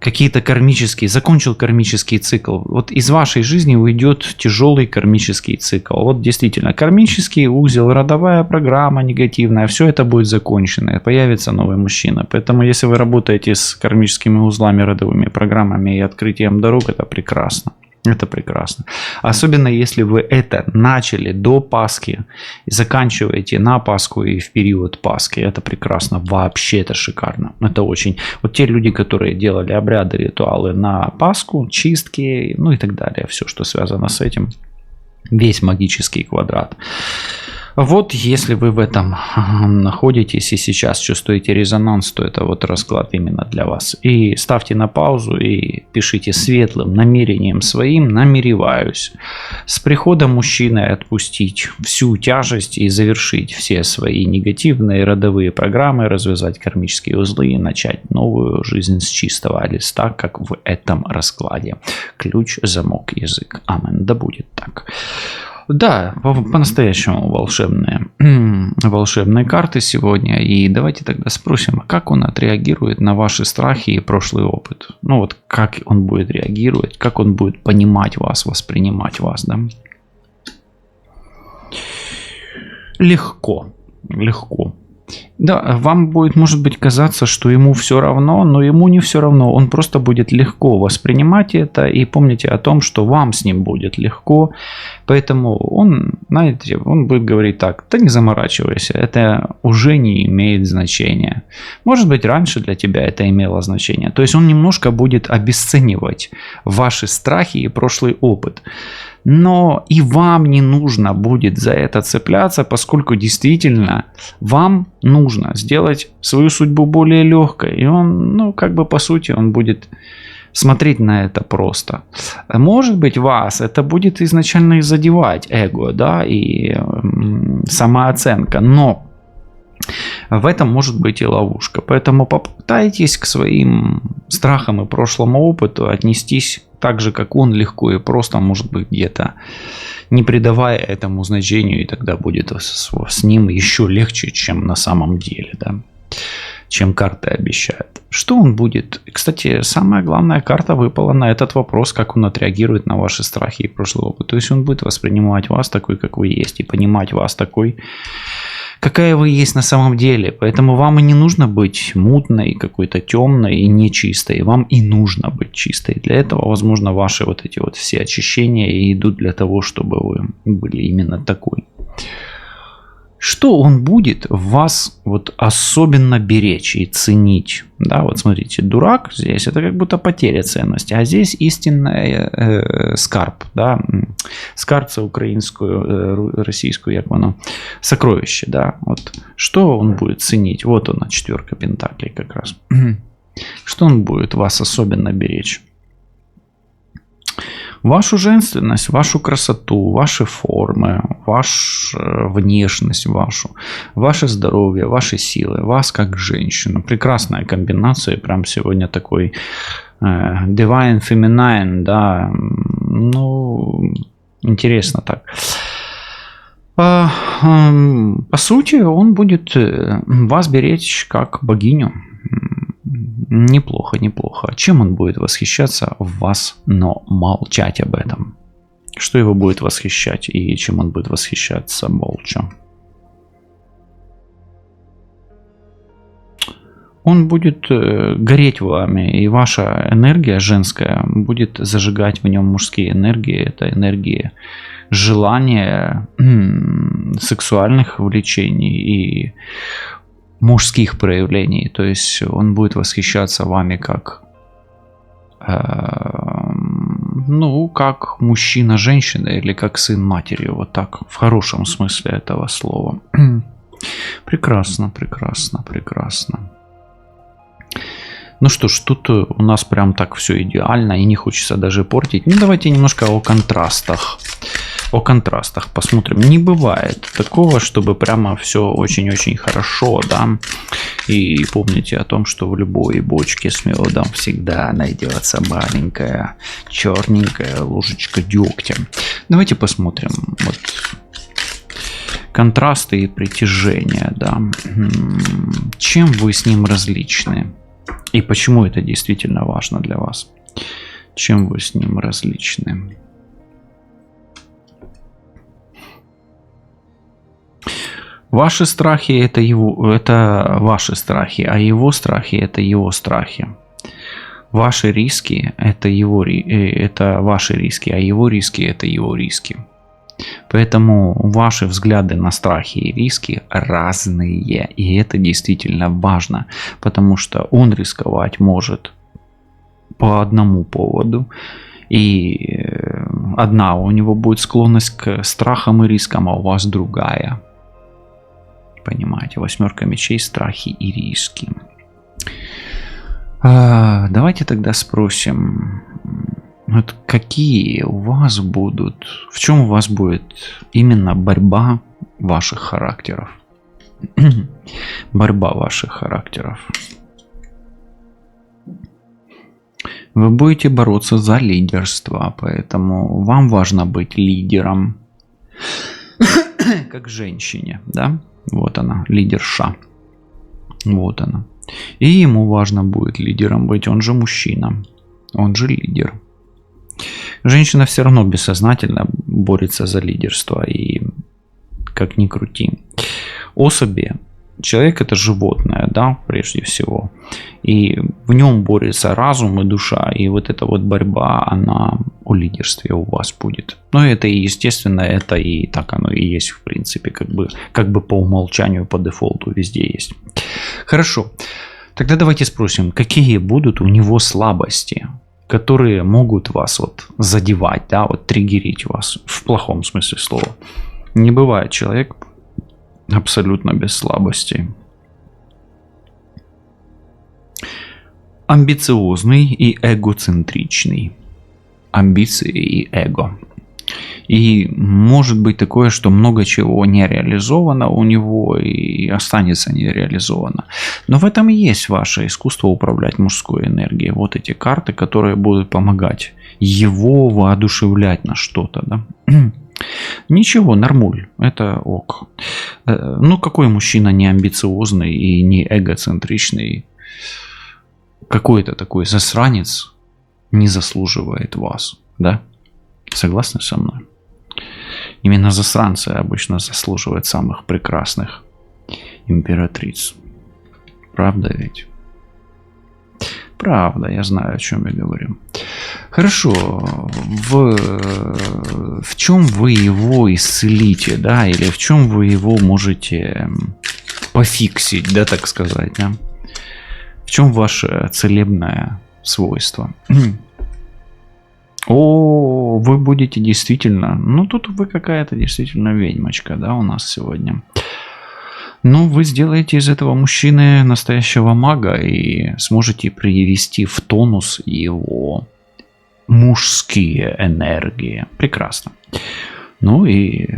какие-то кармические, закончил кармический цикл. Вот из вашей жизни уйдет тяжелый кармический цикл. Вот действительно, кармический узел, родовая программа негативная, все это будет закончено, появится новый мужчина. Поэтому, если вы работаете с кармическими узлами, родовыми программами и открытием дорог, это прекрасно. Это прекрасно. Особенно если вы это начали до Пасхи и заканчиваете на Пасху и в период Пасхи. Это прекрасно. Вообще это шикарно. Это очень... Вот те люди, которые делали обряды, ритуалы на Пасху, чистки, ну и так далее. Все, что связано с этим. Весь магический квадрат. Вот если вы в этом находитесь и сейчас чувствуете резонанс, то это вот расклад именно для вас. И ставьте на паузу и пишите светлым намерением своим: намереваюсь с приходом мужчины отпустить всю тяжесть и завершить все свои негативные родовые программы, развязать кармические узлы и начать новую жизнь с чистого листа, как в этом раскладе. Ключ, замок, язык. Амен. Да будет так. Да, по-настоящему волшебные карты сегодня. И давайте тогда спросим, как он отреагирует на ваши страхи и прошлый опыт. Ну вот как он будет реагировать, как он будет понимать вас, воспринимать вас, да? Легко. Да, вам будет, может быть, казаться, что ему все равно, но ему не все равно. Он просто будет легко воспринимать это. И помните о том, что вам с ним будет легко. Поэтому он, знаете, он будет говорить так: да не заморачивайся, это уже не имеет значения. Может быть, раньше для тебя это имело значение. То есть он немножко будет обесценивать ваши страхи и прошлый опыт. Но и вам не нужно будет за это цепляться, поскольку действительно вам нужно сделать свою судьбу более легкой. И он, ну, как бы по сути, он будет смотреть на это просто. Может быть, вас это будет изначально и задевать эго, да, и самооценка, но в этом может быть и ловушка. Поэтому попытайтесь к своим страхам и прошлому опыту отнестись так же, как он, легко и просто, может быть, где-то не придавая этому значению, и тогда будет с ним еще легче, чем на самом деле, да, чем карты обещают. Что он будет? Кстати, самая главная карта выпала на этот вопрос, как он отреагирует на ваши страхи и прошлый опыт. То есть он будет воспринимать вас такой, как вы есть, и понимать вас такой, какая вы есть на самом деле. Поэтому вам и не нужно быть мутной, какой-то темной и нечистой. Вам и нужно быть чистой. Для этого, возможно, ваши вот эти вот все очищения и идут для того, чтобы вы были именно такой. Что он будет в вас вот особенно беречь и ценить? Да, вот смотрите, дурак здесь это как будто потеря ценности, а здесь истинная скарб, да, скарб украинскую, российскую, як воно, сокровище, да, вот. Что он будет ценить? Вот она, 4 пентаклей как раз. Что он будет вас особенно беречь? Вашу женственность, вашу красоту, ваши формы, вашу внешность, ваше здоровье, ваши силы, вас как женщину. Прекрасная комбинация, прям сегодня такой divine feminine, да, ну, интересно так. По сути, он будет вас беречь как богиню. Неплохо, неплохо. Чем он будет восхищаться в вас, но молчать об этом? Что его будет восхищать и чем он будет восхищаться молча? Он будет гореть вами, и ваша энергия женская будет зажигать в нем мужские энергии. Это энергии желания, сексуальных влечений и мужских проявлений. То есть он будет восхищаться вами как ну, как мужчина женщина или как сын матери. Вот так, в хорошем смысле этого слова. Прекрасно, прекрасно, прекрасно. Ну что ж, тут у нас прям так все идеально и не хочется даже портить. Ну давайте немножко о контрастах. О контрастах посмотрим. Не бывает такого, чтобы прямо все очень-очень хорошо, да. И помните о том, что в любой бочке с медом всегда найдется маленькая черненькая ложечка дегтя. Давайте посмотрим. Вот. Контрасты и притяжение, да. Чем вы с ним различны? И почему это действительно важно для вас? Чем вы с ним различны? Ваши страхи это ваши страхи, а его страхи это его страхи. Ваши риски это это ваши риски, а его риски это его риски. Поэтому ваши взгляды на страхи и риски разные. И это действительно важно, потому что он рисковать может по одному поводу. И одна у него будет склонность к страхам и рискам, а у вас другая. Понимаете, 8 мечей, страхи и риски. Давайте тогда спросим, вот какие у вас будут, в чем у вас будет именно борьба ваших характеров? Борьба ваших характеров. Вы будете бороться за лидерство, поэтому вам важно быть лидером, как женщине, да? Вот она, лидерша. Вот она. И ему важно будет лидером быть, он же мужчина, он же лидер. Женщина все равно бессознательно борется за лидерство, и как ни крути. Особи, человек это животное, да, прежде всего. И в нем борется разум и душа, и вот эта вот борьба, она о лидерстве у вас будет. Но это и естественно, это и так оно и есть в принципе, как бы по умолчанию, по дефолту везде есть. Хорошо, тогда давайте спросим, какие будут у него слабости, которые могут вас вот задевать, да, вот триггерить вас в плохом смысле слова. Не бывает человек абсолютно без слабостей. Амбициозный и эгоцентричный. Амбиции и эго. И может быть такое, что много чего не реализовано у него и останется не реализовано. Но в этом и есть ваше искусство управлять мужской энергией. Вот эти карты, которые будут помогать его воодушевлять на что-то. Да? Ничего, нормуль, это ок. Ну какой мужчина не амбициозный и не эгоцентричный? Какой-то такой засранец не заслуживает вас, да? Согласны со мной? Именно засранцы обычно заслуживают самых прекрасных императриц. Правда ведь? Правда, я знаю, о чем я говорю. Хорошо, в чем вы его исцелите, да, или в чем вы его можете пофиксить, да, так сказать, да? В чем ваше целебное свойство? О, вы будете действительно, ну тут вы какая-то действительно ведьмочка, да, у нас сегодня. Ну, вы сделаете из этого мужчины настоящего мага и сможете привести в тонус его мужские энергии. Прекрасно. Ну и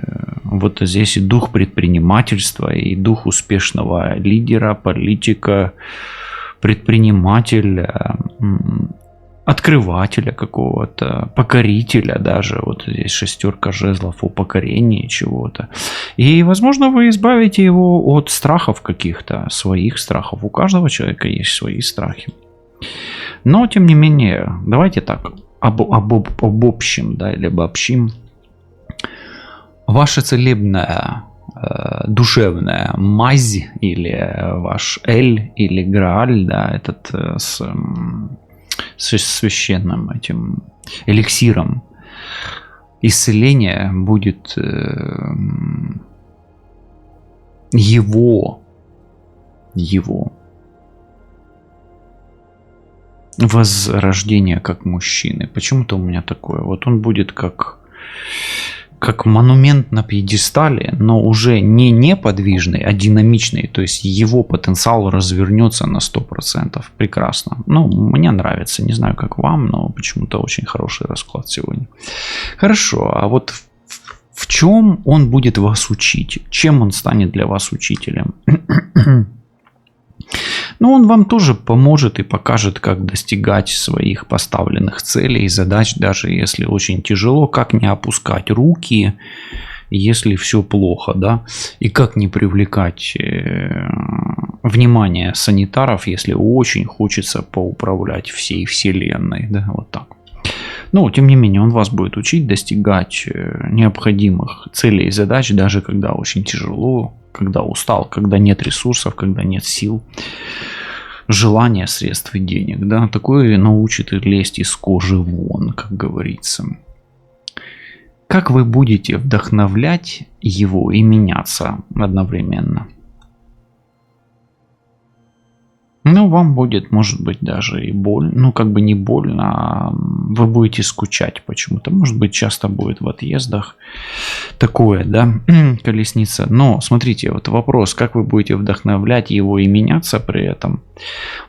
вот здесь и дух предпринимательства, и дух успешного лидера, политика, предпринимателя, открывателя какого-то, покорителя даже. Вот здесь 6 жезлов о покорении чего-то. И, возможно, вы избавите его от страхов каких-то, своих страхов. У каждого человека есть свои страхи. Но, тем не менее, давайте так, обобщим, да, или обобщим. Ваша целебная душевная мазь, или ваш Эль, или Грааль, да, этот с священным этим эликсиром исцеления будет его возрождение как мужчины. Почему-то у меня такое. Вот он будет как монумент на пьедестале, но уже не неподвижный, а динамичный. То есть его потенциал развернется на 100%. Прекрасно. Ну, мне нравится. Не знаю, как вам, но почему-то очень хороший расклад сегодня. Хорошо. А вот в чем он будет вас учить? Чем он станет для вас учителем? Но он вам тоже поможет и покажет, как достигать своих поставленных целей и задач, даже если очень тяжело, как не опускать руки, если все плохо, да, и как не привлекать внимание санитаров, если очень хочется поуправлять всей вселенной, да, вот так. Но, тем не менее, он вас будет учить достигать необходимых целей и задач, даже когда очень тяжело, когда устал, когда нет ресурсов, когда нет сил. желания, средств и денег. Да? Такое научит и лезть из кожи вон, как говорится. Как вы будете вдохновлять его и меняться одновременно? Ну, вам будет, может быть, даже и больно. Ну, как бы не больно, а вы будете скучать почему-то. Может быть, часто будет в отъездах такое, да, колесница. Но, смотрите, вот вопрос, как вы будете вдохновлять его и меняться при этом.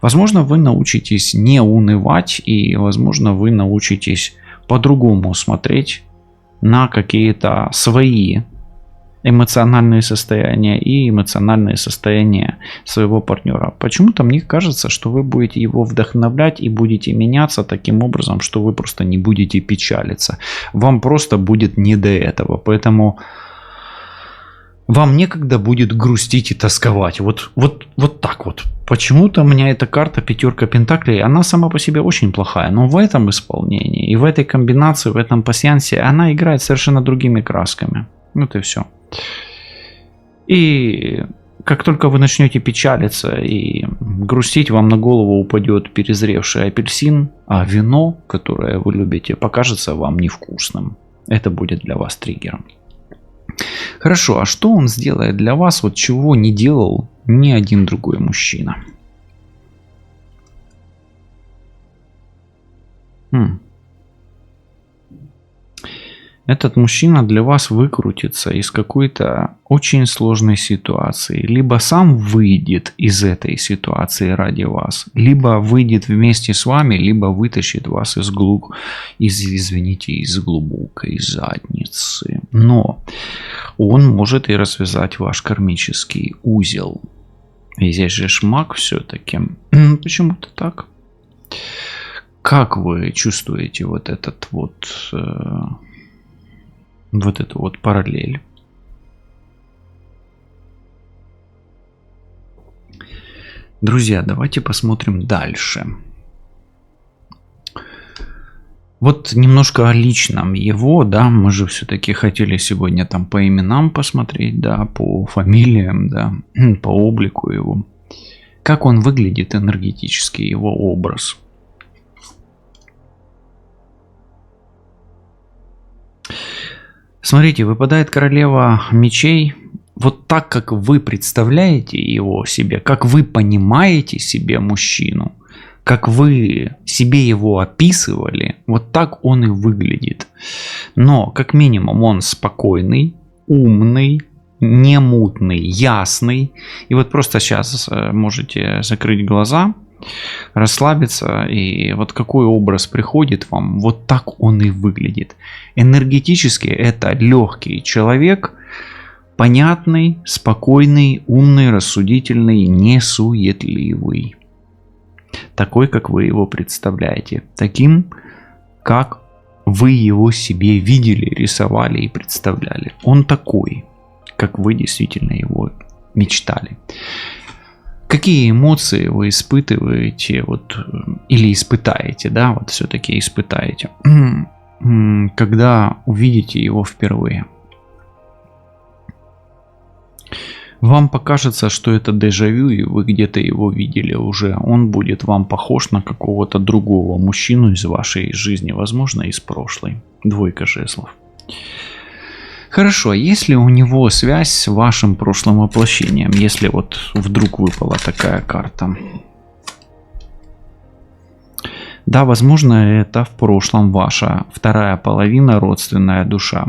Возможно, вы научитесь не унывать, и, возможно, вы научитесь по-другому смотреть на какие-то свои эмоциональные состояния и эмоциональные состояния своего партнера. Почему-то мне кажется, что вы будете его вдохновлять и будете меняться таким образом, что вы просто не будете печалиться. Вам просто будет не до этого. Поэтому вам некогда будет грустить и тосковать. Вот так вот. Почему-то у меня эта карта пятерка пентаклей, она сама по себе очень плохая. Но в этом исполнении и в этой комбинации, в этом пасьянсе, она играет совершенно другими красками. Вот и все. И как только вы начнете печалиться и грустить, вам на голову упадет перезревший апельсин, а вино, которое вы любите, покажется вам невкусным. Это будет для вас триггером. Хорошо, а что он сделает для вас, вот чего не делал ни один другой мужчина? Этот мужчина для вас выкрутится из какой-то очень сложной ситуации. Либо сам выйдет из этой ситуации ради вас, либо выйдет вместе с вами, либо вытащит вас из глубокой задницы. Но он может и развязать ваш кармический узел. И здесь же маг все-таки. Почему-то так. Как вы чувствуете вот этот вот... вот эту вот параллель? Друзья, давайте посмотрим дальше. Вот немножко о личном его, да, мы же все-таки хотели сегодня там по именам посмотреть, да, по фамилиям, да, по облику его. Как он выглядит энергетически, его образ. Смотрите, выпадает королева мечей. Вот так, как вы представляете его себе, как вы понимаете себе мужчину, как вы себе его описывали, вот так он и выглядит. Но, как минимум, он спокойный, умный, не мутный, ясный. И вот просто сейчас можете закрыть глаза, расслабиться, и вот какой образ приходит вам, вот так он и выглядит. Энергетически это легкий человек, понятный, спокойный, умный, рассудительный, несуетливый. Такой, как вы его представляете. Таким, как вы его себе видели, рисовали и представляли. Он такой, как вы действительно его мечтали. Какие эмоции вы испытываете, вот, или испытаете, да, вот все-таки испытаете, когда увидите его впервые? Вам покажется, что это дежавю, и вы где-то его видели уже. Он будет вам похож на какого-то другого мужчину из вашей жизни, возможно, из прошлой. Двойка жезлов. Хорошо, если у него связь с вашим прошлым воплощением, если вот вдруг выпала такая карта. Да, возможно, это в прошлом ваша вторая половина, родственная душа.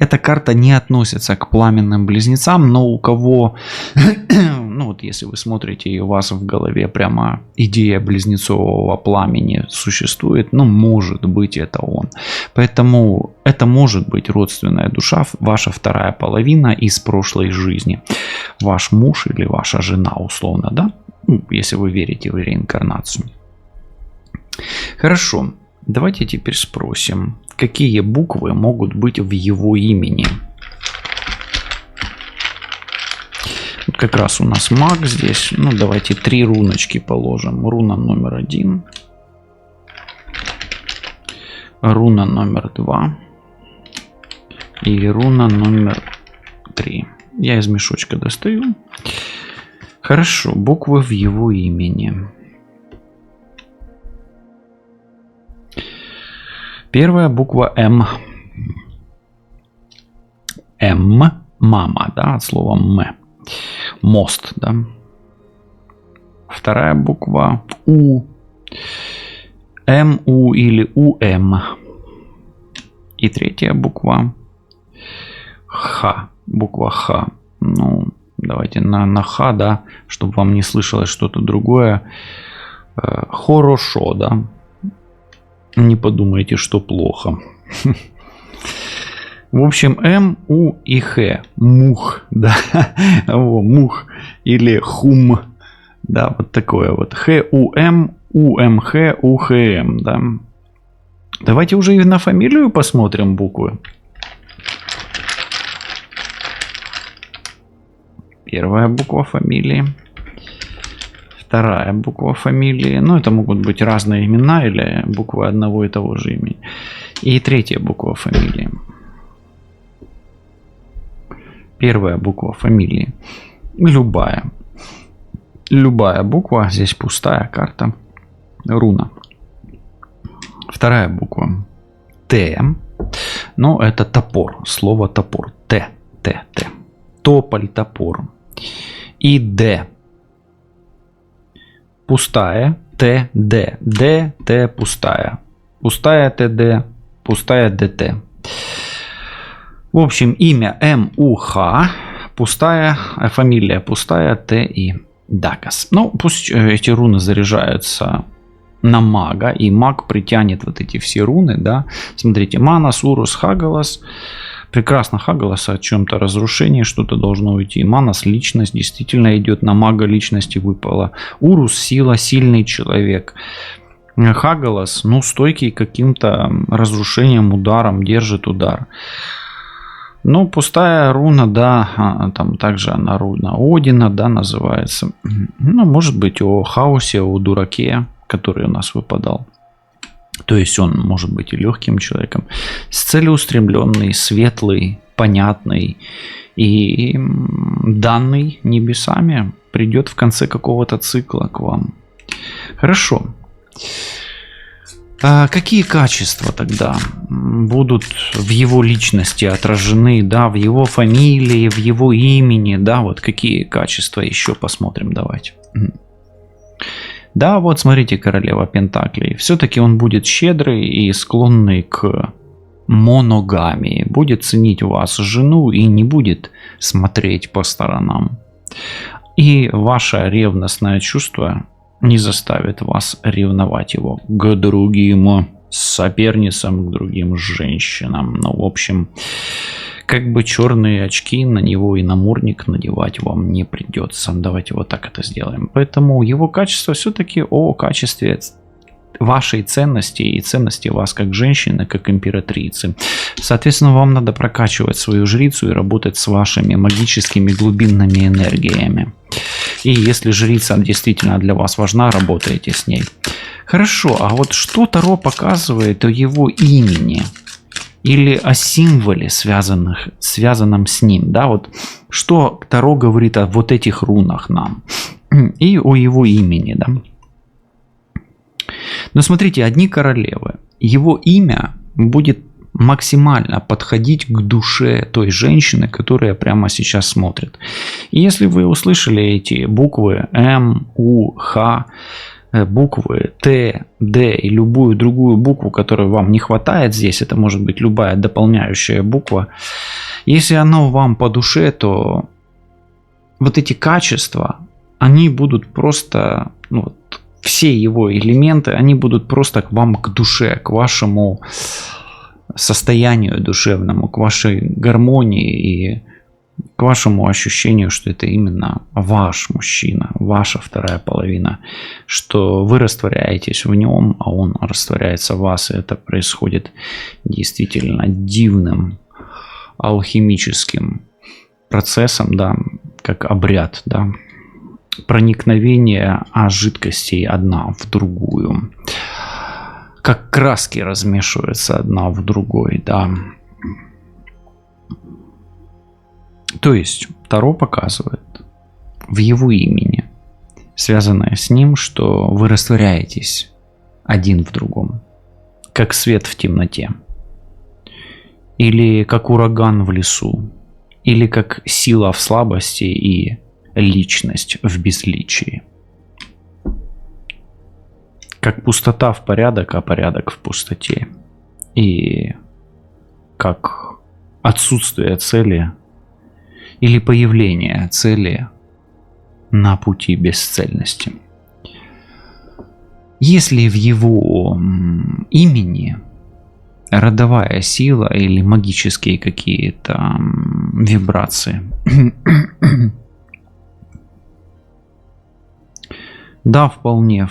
Эта карта не относится к пламенным близнецам, но у кого, ну вот если вы смотрите и у вас в голове прямо идея близнецового пламени существует, ну может быть это он. Поэтому это может быть родственная душа, ваша вторая половина из прошлой жизни. Ваш муж или ваша жена условно, да? Ну, если вы верите в реинкарнацию. Хорошо, давайте теперь спросим, какие буквы могут быть в его имени. Вот как раз у нас маг здесь. Ну, давайте 3 руночки положим. Руна номер 1. Руна номер 2. И руна номер 3. Я из мешочка достаю. Хорошо, буквы в его имени. Первая буква М. М. Мама, да, от слова М. Мост, да. Вторая буква У. МУ или УМ. И третья буква Х. Буква Х. Ну, давайте на Х, да, чтобы вам не слышалось что-то другое. Хорошо, да. Не подумайте, что плохо. В общем, М, У и Х. Мух, да. Мух или хум. Да, вот такое вот. Х, У, М, У, М, Х, У, Х, М, да. Давайте уже и на фамилию посмотрим буквы. Первая буква фамилии. Вторая буква фамилии. Ну, это могут быть разные имена или буквы одного и того же имени. И третья буква фамилии. Первая буква фамилии. Любая. Любая буква. Здесь пустая карта. Руна. Вторая буква. Т. Ну, это топор. Слово топор. Т. Т. Т. Тополь, топор. И Д. Пустая. Т. Д. Д. Т. Пустая. Пустая Т. Д. Пустая Д. Т. В общем, имя М. У. Х. Пустая. Фамилия пустая. Т. И Дакас. Ну, пусть эти руны заряжаются на мага, и маг притянет вот эти все руны, да. Смотрите, Манас, Урус, Хагалас. Прекрасно, Хагалас о чем-то разрушении, что-то должно уйти. Манас, личность, действительно идет на мага, личности выпала. Урус, сила, сильный человек. Хагалас, ну, стойкий каким-то разрушением, ударом, держит удар. Ну, пустая руна, да, там также она руна Одина, да, называется. Ну, может быть, о хаосе, о дураке, который у нас выпадал. То есть он может быть и легким человеком, целеустремленный, светлый, понятный и данный небесами придет в конце какого-то цикла к вам. Хорошо. А какие качества тогда будут в его личности отражены, да, в его фамилии, в его имени, да, вот какие качества еще посмотрим, давайте. Да, вот смотрите, королева Пентаклей. Все-таки он будет щедрый и склонный к моногамии. Будет ценить вас, жену, и не будет смотреть по сторонам. И ваше ревностное чувство не заставит вас ревновать его к другим соперницам, к другим женщинам. Ну, в общем, как бы черные очки на него и намордник надевать вам не придется. Давайте вот так это сделаем. Поэтому его качество все-таки о качестве вашей ценности и ценности вас как женщины, как императрицы. Соответственно, вам надо прокачивать свою жрицу и работать с вашими магическими глубинными энергиями. И если жрица действительно для вас важна, работаете с ней. Хорошо, а вот что Таро показывает о его имени? Или о символе, связанном с ним, да, вот что Таро говорит о вот этих рунах нам и о его имени, да. Но смотрите, одни королевы, его имя будет максимально подходить к душе той женщины, которая прямо сейчас смотрит. И если вы услышали эти буквы М, У, Х, буквы Т, Д и любую другую букву, которой вам не хватает здесь, это может быть любая дополняющая буква, если она вам по душе, то вот эти качества, они будут просто, ну, вот, все его элементы, они будут просто к вам, к душе, к вашему состоянию душевному, к вашей гармонии и к вашему ощущению, что это именно ваш мужчина, ваша вторая половина, что вы растворяетесь в нем, а он растворяется в вас, и это происходит действительно дивным алхимическим процессом, да, как обряд, да, проникновение жидкостей одна в другую, как краски размешиваются одна в другой, да. То есть Таро показывает в его имени, связанное с ним, что вы растворяетесь один в другом. как свет в темноте, или как ураган в лесу, или как сила в слабости и личность в безличии. Как пустота в порядок, а порядок в пустоте. И как отсутствие цели или появление цели на пути бесцельности. Если в его имени родовая сила или магические какие-то вибрации, да, вполне,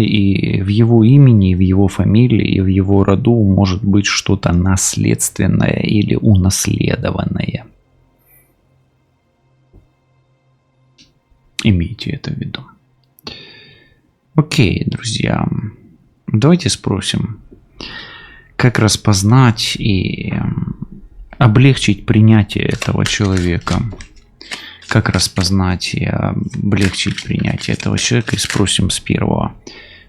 и в его имени, и в его фамилии, и в его роду может быть что-то наследственное или унаследованное. Имейте это в виду. Окей, друзья, давайте спросим, как распознать и облегчить принятие этого человека. Как распознать и облегчить принятие этого человека, и спросим с первого.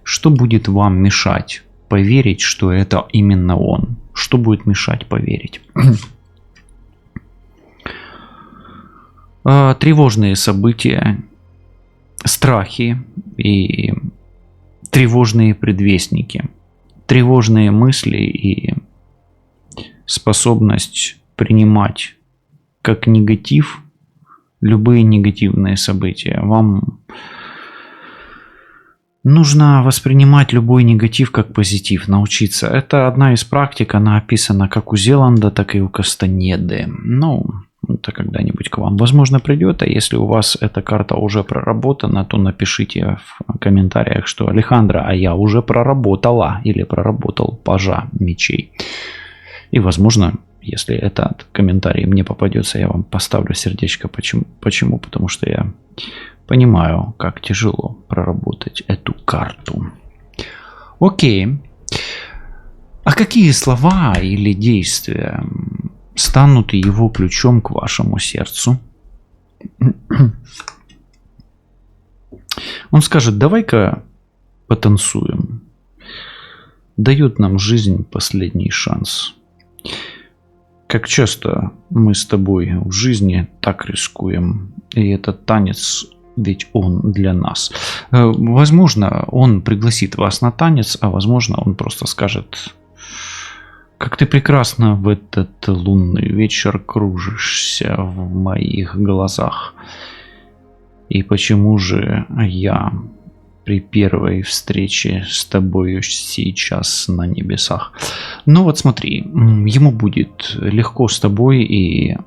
Что будет вам мешать поверить, что это именно он? Что будет мешать поверить? Тревожные события, страхи и тревожные предвестники, тревожные мысли и способность принимать как негатив любые негативные события. Вам нужно воспринимать любой негатив как позитив, научиться. Это одна из практик, она описана как у Зеланда, так и у Кастанеды. Ну, это когда-нибудь к вам, возможно, придет. А если у вас эта карта уже проработана, то напишите в комментариях, что Алехандро, а я уже проработала или проработал пажа мечей. И, возможно, если этот комментарий мне попадется, я вам поставлю сердечко. Почему? Потому что я понимаю, как тяжело проработать эту карту. Окей. А какие слова или действия станут его ключом к вашему сердцу? Он скажет: давай-ка потанцуем. Дает нам жизнь последний шанс. Как часто мы с тобой в жизни так рискуем. И этот танец, ведь он для нас. Возможно, он пригласит вас на танец, а возможно, он просто скажет: как ты прекрасно в этот лунный вечер кружишься в моих глазах. И почему же я при первой встрече с тобой сейчас на небесах? Ну вот смотри, ему будет легко с тобой, и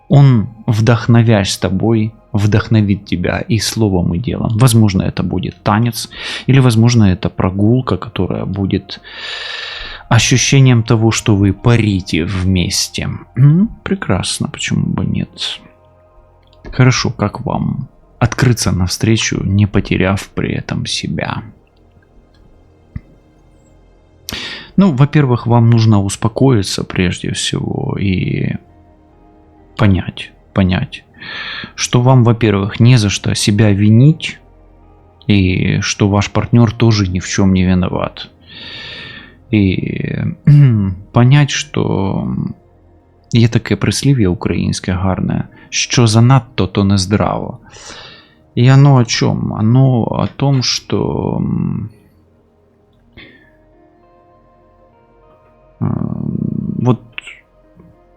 он, вдохновясь тобой, вдохновит тебя и словом, и делом. Возможно, это будет танец, или, возможно, это прогулка, которая будет ощущением того, что вы парите вместе. Прекрасно, почему бы нет? Хорошо, как вам открыться навстречу, не потеряв при этом себя? Ну, во-первых, вам нужно успокоиться прежде всего и понять, что вам, во-первых, не за что себя винить, и что ваш партнер тоже ни в чем не виноват. І понять, що є таке прислів'я українське гарне, що занадто, то не здраво. И оно о чем? Оно о том, что вот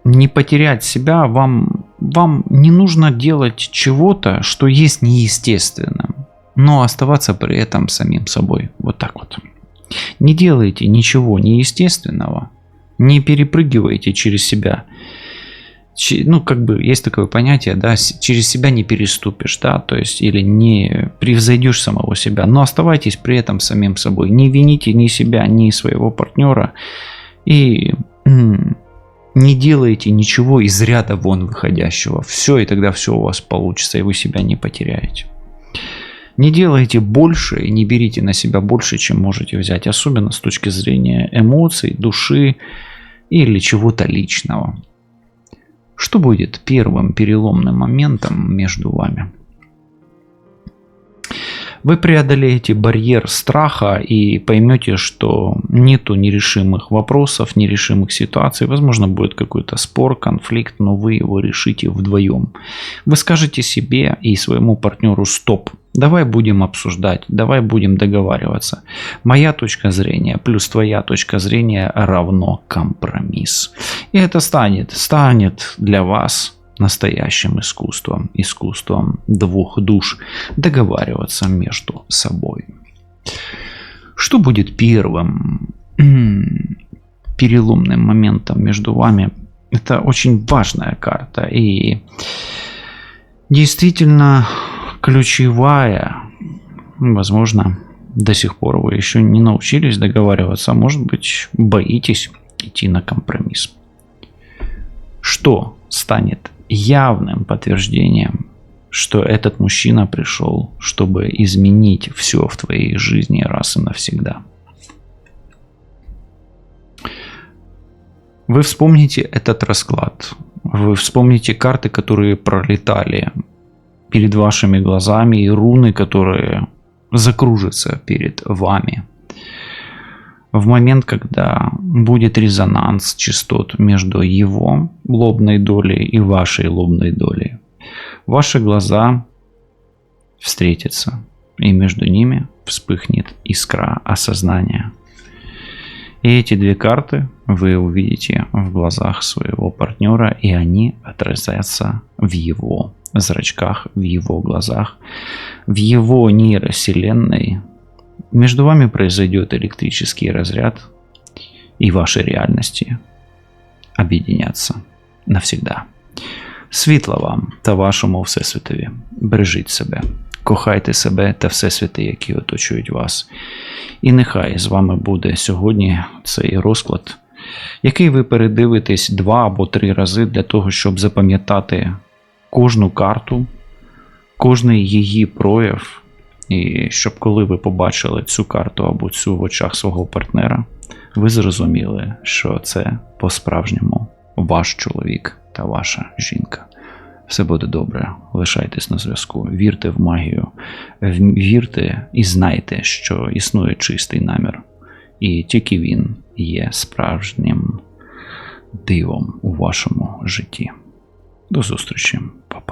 не потерять себя, вам не нужно делать чего-то, что есть неестественным, но оставаться при этом самим собой. Вот так вот. Не делайте ничего неестественного, не перепрыгивайте через себя. Ну, как бы есть такое понятие, да, через себя не переступишь, да, то есть, или не превзойдешь самого себя, но оставайтесь при этом самим собой. Не вините ни себя, ни своего партнера, и не делайте ничего из ряда вон выходящего. Все, и тогда все у вас получится, и вы себя не потеряете. Не делайте больше и не берите на себя больше, чем можете взять, особенно с точки зрения эмоций, души или чего-то личного. Что будет первым переломным моментом между вами? Вы преодолеете барьер страха и поймете, что нету нерешимых вопросов, нерешимых ситуаций. Возможно, будет какой-то спор, конфликт, но вы его решите вдвоем. Вы скажете себе и своему партнеру: стоп, давай будем обсуждать, давай будем договариваться. Моя точка зрения плюс твоя точка зрения равно компромисс. И это станет для вас настоящим искусством, искусством двух душ договариваться между собой. Что будет первым переломным моментом между вами? Это очень важная карта и действительно ключевая. Возможно, до сих пор вы еще не научились договариваться, а может быть, боитесь идти на компромисс. Что станет явным подтверждением, что этот мужчина пришел, чтобы изменить все в твоей жизни раз и навсегда? Вы вспомните этот расклад, вы вспомните карты, которые пролетали перед вашими глазами, и руны, которые закружатся перед вами. В момент, когда будет резонанс частот между его лобной долей и вашей лобной долей, ваши глаза встретятся, и между ними вспыхнет искра осознания. И эти две карты вы увидите в глазах своего партнера, и они отразятся в его зрачках, в его глазах, в его нейровселенной. Между вами произойдет электрический разряд, і ваші реальності об'єднаться навсегда. Світла вам та вашому Всесвітові. Бережіть себе, кохайте себе та Всесвіти, які оточують вас. І нехай з вами буде сьогодні цей розклад, який ви передивитесь 2 або 3 рази для того, щоб запам'ятати кожну карту, кожний її прояв, і щоб коли ви побачили цю карту або цю в очах свого партнера, ви зрозуміли, що це по-справжньому ваш чоловік та ваша жінка. Все буде добре, лишайтесь на зв'язку, вірте в магію, вірте і знайте, що існує чистий намір. І тільки він є справжнім дивом у вашому житті. До зустрічі, па-па.